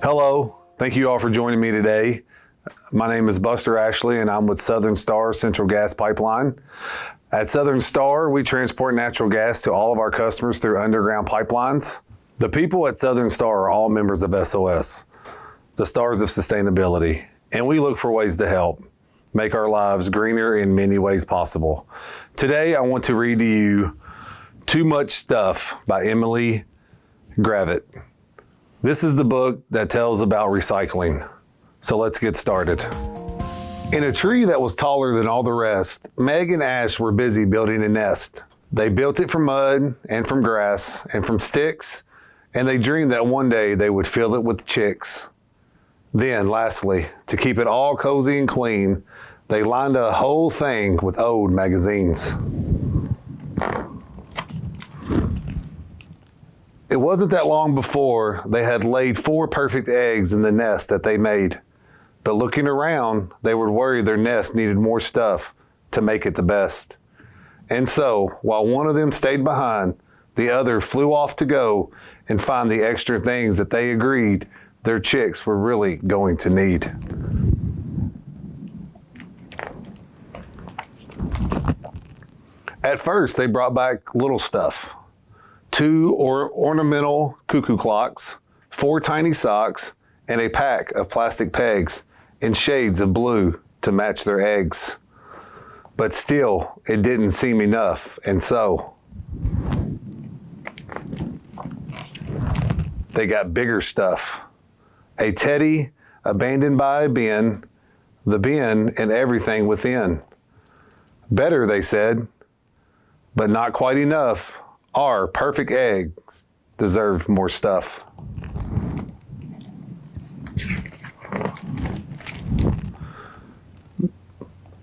Hello, thank you all for joining me today. My name is Buster Ashley and I'm with Southern Star Central Gas Pipeline. At Southern Star, we transport natural gas to all of our customers through underground pipelines. The people at Southern Star are all members of SOS, the Stars of Sustainability, and we look for ways to help make our lives greener in many ways possible. Today, I want to read to you Too Much Stuff by Emily Gravett. This is the book that tells about recycling. So let's get started. In a tree that was taller than all the rest, Meg and Ash were busy building a nest. They built it from mud and from grass and from sticks, and they dreamed that one day they would fill it with chicks. Then, lastly, to keep it all cozy and clean, they lined a whole thing with old magazines. It wasn't that long before they had laid 4 perfect eggs in the nest that they made. But looking around, they were worried their nest needed more stuff to make it the best. And so, while one of them stayed behind, the other flew off to go and find the extra things that they agreed their chicks were really going to need. At first, they brought back little stuff. 2 ornamental cuckoo clocks, 4 tiny socks, and a pack of plastic pegs in shades of blue to match their eggs. But still, it didn't seem enough, and so they got bigger stuff. A teddy abandoned by a bin, the bin and everything within. Better, they said, but not quite enough. Our perfect eggs deserve more stuff.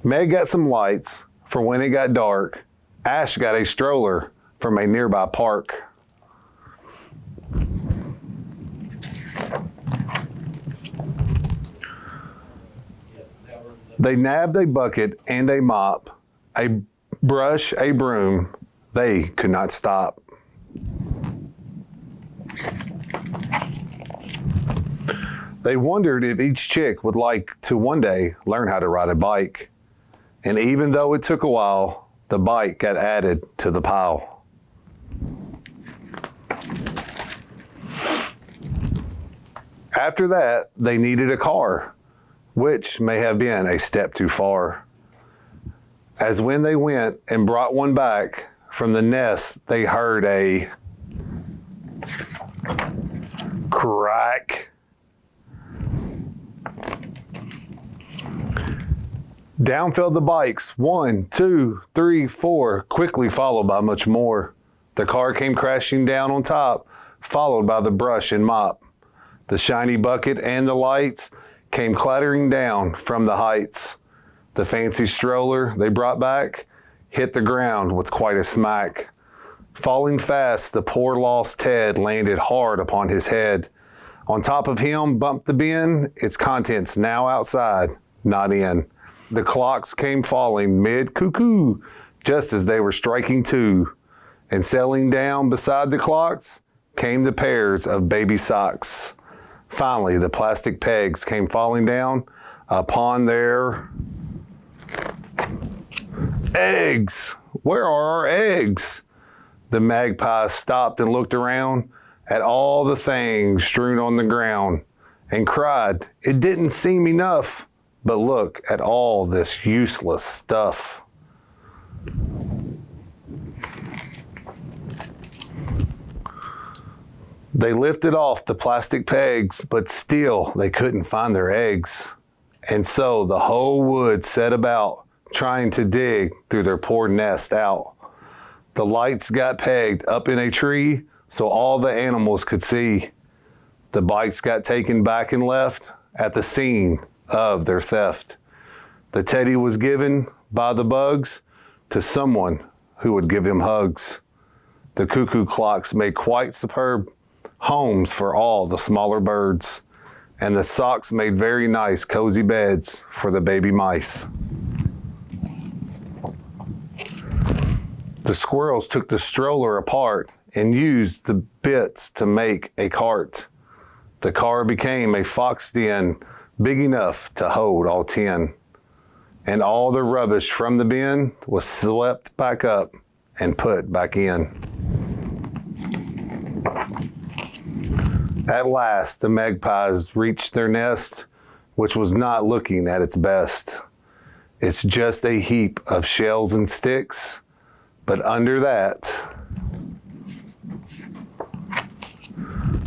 Meg got some lights for when it got dark. Ash got a stroller from a nearby park. They nabbed a bucket and a mop, a brush, a broom. They could not stop. They wondered if each chick would like to one day learn how to ride a bike. And even though it took a while, the bike got added to the pile. After that, they needed a car, which may have been a step too far. As when they went and brought one back from the nest, they heard a crack. Down fell the bikes, 1, 2, 3, 4, quickly followed by much more. The car came crashing down on top, followed by the brush and mop. The shiny bucket and the lights came clattering down from the heights. The fancy stroller they brought back hit the ground with quite a smack. Falling fast, the poor lost Ted landed hard upon his head. On top of him bumped the bin, its contents now outside, not in. The clocks came falling mid-cuckoo, just as they were striking 2. And settling down beside the clocks came the pairs of baby socks. Finally, the plastic pegs came falling down upon their eggs. Where are our eggs? The magpie stopped and looked around at all the things strewn on the ground and cried, "It didn't seem enough, but look at all this useless stuff." They lifted off the plastic pegs, but still they couldn't find their eggs. And so the whole wood set about trying to dig through their poor nest out. The lights got pegged up in a tree so all the animals could see. The bikes got taken back and left at the scene of their theft. The teddy was given by the bugs to someone who would give him hugs. The cuckoo clocks made quite superb homes for all the smaller birds, and the socks made very nice cozy beds for the baby mice. The squirrels took the stroller apart and used the bits to make a cart. The car became a fox den big enough to hold all 10. And all the rubbish from the bin was swept back up and put back in. At last, the magpies reached their nest, which was not looking at its best. It's just a heap of shells and sticks, but under that,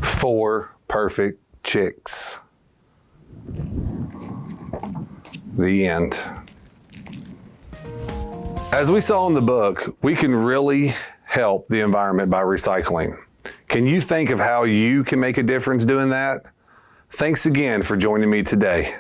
4 perfect chicks. The end. As we saw in the book, we can really help the environment by recycling. Can you think of how you can make a difference doing that? Thanks again for joining me today.